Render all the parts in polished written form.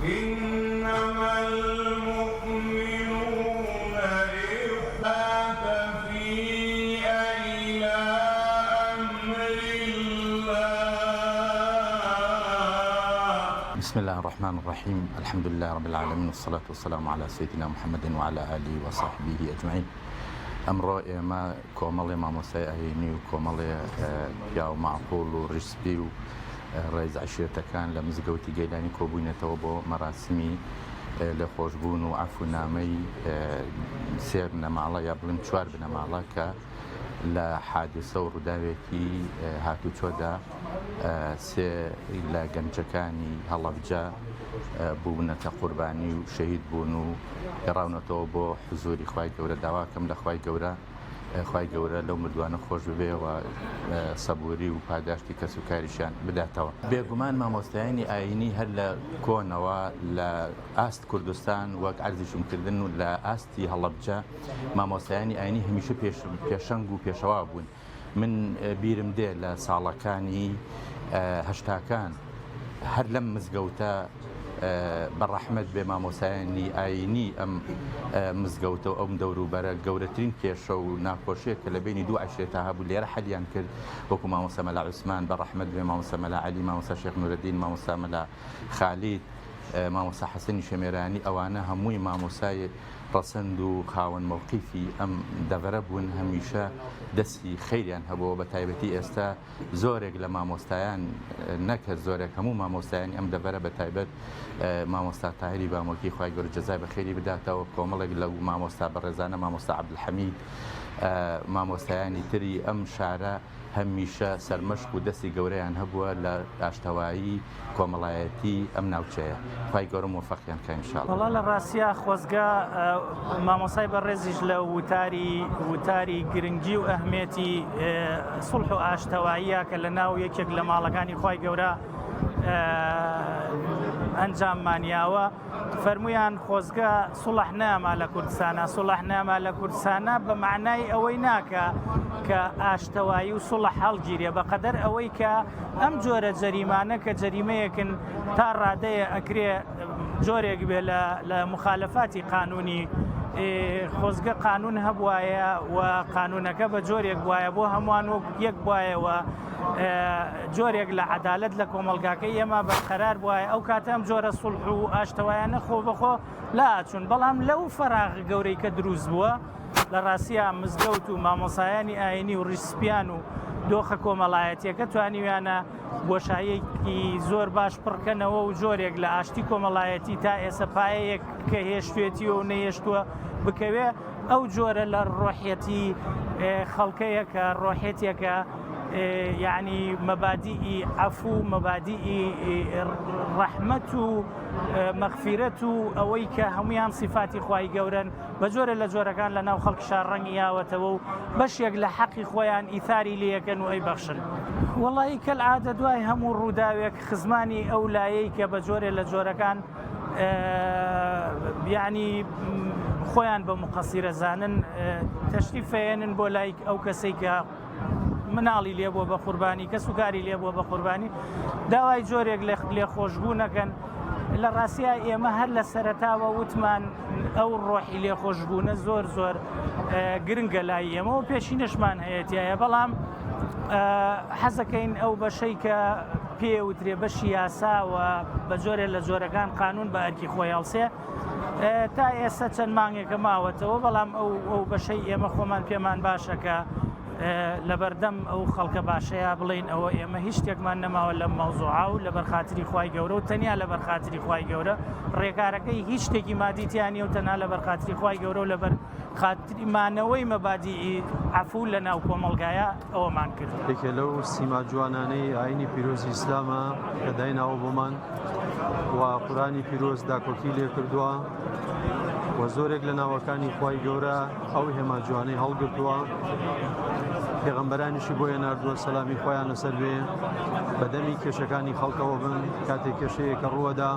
إنما المؤمنون إخوة فئة إلى أمر الله. بسم الله الرحمن الرحيم. الحمد لله رب العالمين والصلاة والسلام على سيدنا محمد وعلى آله وصحبه أجمعين. ئەمڕۆ ئێمە کۆمەڵی مامۆستای ئاینی و کۆمەڵی پیا و معقوڵ و ڕیسپی و ڕێز عشێرەتەکان لە مزگەوتی گەیلانی کۆبوونێتەوە بۆ مەراسمی لە خۆشببوون و عەفونامەی سێ بنەماڵە یا بڵێم چوار بنەماڵە کە لە حادثە و ڕووداوێکی هاتوچۆدا سێ لە گەنجەکانی هەڵەبجە بوونەتە قوربانی و شەهید بوون و گەڕاونەتەوە بۆ حزوری خوای گەورە. داواکەم لە خوای گەورە لەو مردوانە خۆش ببێەوە سەبووری و پاداشتی کەس و کاریشیان بداتەوە. بێگومان مامۆستایانی ئاینی هەر لە کۆنەوە لە ئاست کوردستان وەک عەرزیشم کردن و لە ئاستی هەڵەبجە مامۆستایانی ئاینی هەمیشە پێشەنگ و پێشەوا بوون. من بیرم دێ لە ساڵەکانی هەشتاکان هەر لەم مزگەوتە بەڕەحمەت بێ مامۆسایانی ئاینی ئەم مزگەوتە و ئەم دەوروبەرە گەورەترین کێشە و ناخۆشیە کە لە بینی دوو عەشرێتە هەبوو لێرە حەلیان کرد، وەکو مامۆستا مەلا عوسمان بەڕەحمەت بێ، مامۆستا مەلا عەلی، مامۆستا شێخ نورەدین، مامۆستا مەلا خالید، مامۆستا حەسەنی شەمێرانی. ئەوانە هەمووی مامۆسای ڕەسەند و خاوەن مەوقیفی ئەم دەڤەرە بوون، هەمیشە دەستی خەیریان هەبووە. بە تایبەتی ئێستا زۆرێک لە مامۆستایان نەکە زۆرێک هەموو مامۆستایانی ئەم دەڤەرە بە تایبەت مامۆستا تاهیری بامۆکی خوای گەورە جەزای بەخێری بداتەوە، کۆمەڵێک لەو مامۆستا بەڕێزانە، مامۆستا عەبدولحەمید، مامۆستایانی تری ئەم شارە هەمیشە سەرمەشق و دەستی گەورەیان هەبووە لە ئاشتەوایی کۆمەڵایەتی ئەم ناوچەیە. خوای گەورە موفەقیان کە ئینشاءڵڵا. وەڵا لە ڕاستیە خۆزگە مامۆسای بەڕێزیش لە وتاری گرنگی و ئەهمێتی سوڵح و ئاشتەواییە کە لە ناو یەکێک لە ماڵەکانی خوای گەورە ئەنجاممانیاوە. فەرمویان خۆزگە سوڵح ناما لە کوردستانە، سوڵح ناما لە کوردستانە بە معنای ئەوەی ناکە کە ئاشتەوایی و سوڵح هەڵگیرێ، بەقەدەر ئەوەی کە ئەم جۆرە جەریمانە کە جەریمەیەکن تا ڕادەیە ئەکرێ جۆرێک بێ لە مخالەفاتی قانونی خۆزگە قانون هەبوایە و قانونەکە بە جۆرێک وایە بۆ هەمووان و یەک وایەوە جۆرێک لە عەدالەت لە کۆمەلگاکەی ئێمە بەرقەرار بووایە، ئەو کاتە ئەم جۆرە سوڵح و ئاشتەوایانە خۆ بەخۆ لا ئاچوون. بەڵام لەو فەراغ گەورەی کە دروست بووە لە ڕاستیە مزگەوت و مامۆسایانی ئاینی و ڕیسپیان و دۆخە کۆمەڵایەتیەکە توانیویانە بۆشاییەکی زۆر باش پڕکەنەوە و جۆرێک لە ئاشتی کۆمەڵایەتی تا ئێستا پایەیەک کە هێشتوێتی و نەهێشتووە بکەوێ. ئەو جۆرە لە ڕۆحیەتی خەڵکەیە کە ڕۆحێتێکە یعنی مەبادیئی عەفو، مەبادیئی ڕەحمەت و مەغفیرەت و ئەوەی کە هەمویان صفاتی خوای گەورەن بە جۆرە لە جۆرەکان لە ناو خەڵکی شارڕەنگی یاوەتەوە و بەشێک لە حەقی خۆیان ئیثاری لێەکەن و ئەی بەخشن. وەڵی کەلعادە دوای هەموو ڕووداوێک خزمانی ئەو لایەی کە بە جۆرێ لە جۆرەکان یعنی خۆیان بە مقەسیرە زانن تەشریفێنن بۆ لای ئەو کەسەی کە مناڵی لێبووە بە قوربانی، کە سوکاری لێبووە بە قوربانی، داوای جۆرێک لێ خۆشبوونەکەن. لە ڕاستیە ئێمە هەر لە سەرەتاوە وتمان ئەو ڕۆحی لێخۆشبوونە زۆر زۆر گرنگە لای ئێمە و پێشینەشمان هەیەتیایە، بەڵام حەزەکەین ئەو بەشەی کە پێوترێ بەشی یاساوە بە جۆرێک لە جۆرەکان قانون بە ئەرکی خۆی هەڵسێ تا ئێستا چەند مانگێکە ماوەتەوە، بەڵام ئەو بەشەی ئێمە خۆمان پێمان باشەکە لەبەردەم ئەو خەڵکە باشەیە بڵین ئەوە ئێمە هیچ شتێکمان نەماوە لەم مەوزوعا و لەبەر خاتری خوای گەورە و تەنیا لەبەر خاتری خوای گەورە ڕێکارەکەی هیچ شتێکی مادیتیانی و تەنها لەبەر خاتری خوای گەورە و لەبەر خاتریمانەوەی مەبادیئی عەفو لە ناو کۆمەڵگایە ئەوەمان کرد. یەکێ لەو سیما جوانانەی ئاینی پیرۆزی ئیسلامە کە دایناوە بۆمان و قورئانی پیرۆز داکۆکی لێ کردووە و زۆرێک لە ناوەکانی خوای گەورە ئەو هێما جوانەی هەڵگرتووە. پێغەمبەرانیشی بۆیە ناردووە سەلامی خۆیان لەسەر بێ بەدەمی کێشەکانی خەڵکەوە بن کاتێک کێشەیەکە ڕووەدا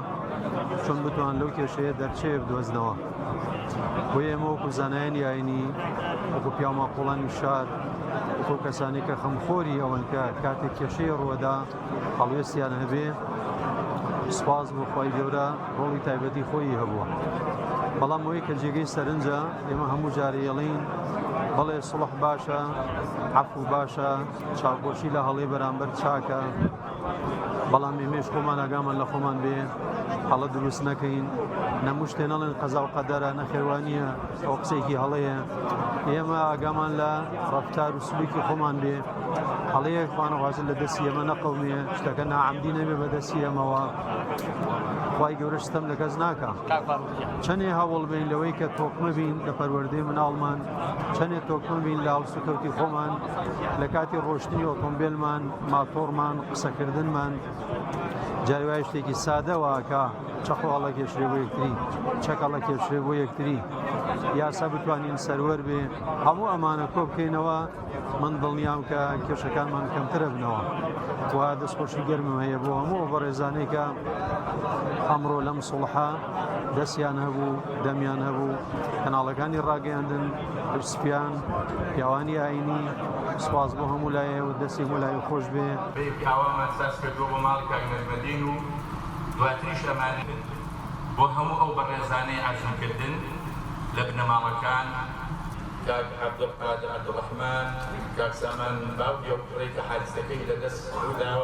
چۆن بتوان لەو کێشەیە دەرچێ بدۆزنەوە. بۆ ئێمە وەکو زانایانی ئاینی وەکو پیا ماقوڵانی شار وەکو کەسانی کە خەمخۆری ئەوەن کە کاتێک کێشەیە ڕووەدا هەڵوێستیان هەبێ سپاس بۆ خی گەورە ڕۆڵی تایبەتی خۆی هەبووە بەڵام ئەوەی کە جێگەی سەرنجە ئێمە هەموو جارێڵین بەڵێ سڵح باشە عەفو باشە چاوپۆشی لە هەڵێ بەرامبەر چاکە بەڵام ئێمێش خۆمان ئاگامان لە خۆمان بێ هەڵە دروست نەکەین نەموو شتێ نەڵێن قەزا و قەدەرە نەخێوانیە ئەو قسێکی هەڵەیە ئێمە ئاگامان لە ڕەفتار و سلووکی خۆمان بێ هەڵەیەکمان واژن لە دەستی ئێمە نەقەومێ شتەکە ناعەمدی نەبێ بە دەستی ئێمەوە خی گەورە شتەم لە کەس ناکە چەندێ هەوڵ بین لەوەی کە تۆکمە بین لە پەروەردەی مناڵمان چەندێک تۆکمە بین لە هەڵسوکەوتی خۆمان لە کاتی ڕۆشتنی ئۆتۆمبیلمان ماتۆڕمان قسەکردنمان جاروای شتێکی سادەوە کە چەقۆڵە کێشرێ بۆ یەکتری چەکەڵە کێشرێ بۆ یەکتری یاسا بتوانین سەروەر بێ هەموو ئەمانە کۆ بکەینەوە من دڵنیام کە کێشەکانمان کەمترە بنەوە وا دەستخۆشی گەرمم هەیە بۆ هەموو بە ڕێزانەی کە ئەمڕۆ لەم سوڵحە دەستیان هەبوو دەمیان هەبوو کەناڵەکانی ڕاگەیاندن پرسپیان پیاوانی ئاینی سپاس بۆ هەموو لایە و دەستی هەموو خۆش بێ پیاوەمان ساس کردووە بۆ ماڵی کاک نەجمەدین و دواتریش ئەمانە بۆ هەموو ئەو بەڕێزانەی ئاژنکردن لە بنەماڵەکان کاک عەبدولقادر عەبدوڕەحمان کاک سامان باوکی و کوڕی کە حادسەکەی لەدەست ڕووداوە